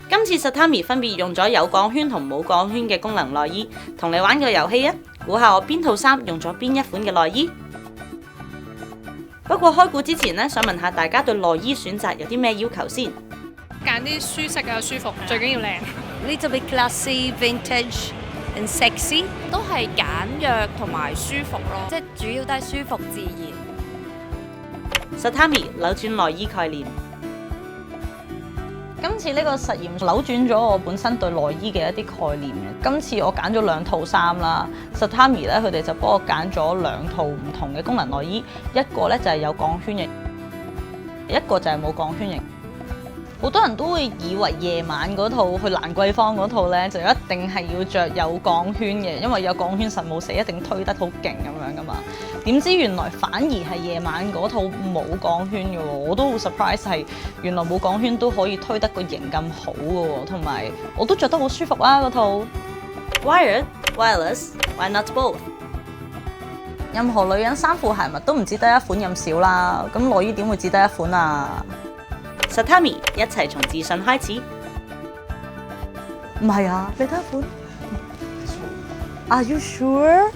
今次 Satami 分別用咗有鋼圈同冇鋼圈嘅功能內衣，同你玩個遊戲啊！估下我邊套衫用咗邊一款嘅內衣？不過開估之前呢，想問下大家對內衣選擇有啲咩要求先？揀啲舒適啊、舒服，最緊要靚。Little bit classy, vintage and sexy，都係簡約同埋舒服咯，即係主要都係舒服自然。Satami 扭轉內衣概念。今次呢個實驗扭轉咗我本身對內衣嘅一啲概念嘅。今次我揀咗2套衫啦，Satami 咧佢哋就幫我揀咗2套唔同嘅功能內衣，一個咧就係有鋼圈型，一個就係冇鋼圈型。好多人都會以為夜晚嗰套去蘭桂坊嗰套咧就一定係要着有鋼圈嘅，因為有鋼圈實冇死，一定推得好勁咁樣噶嘛。點知原來反而係夜晚嗰套冇鋼圈嘅喎，我都好 surprise 係原來冇鋼圈都可以推得個型咁好嘅喎，同埋我都着得好舒服啦嗰套。Wired, wireless, why not both？ 任何女人衫褲鞋襪都唔止得一款咁少啦，咁內衣點會只得一款啊？Satami 一齊從自信開始。唔係啊，你得一款。Are you sure？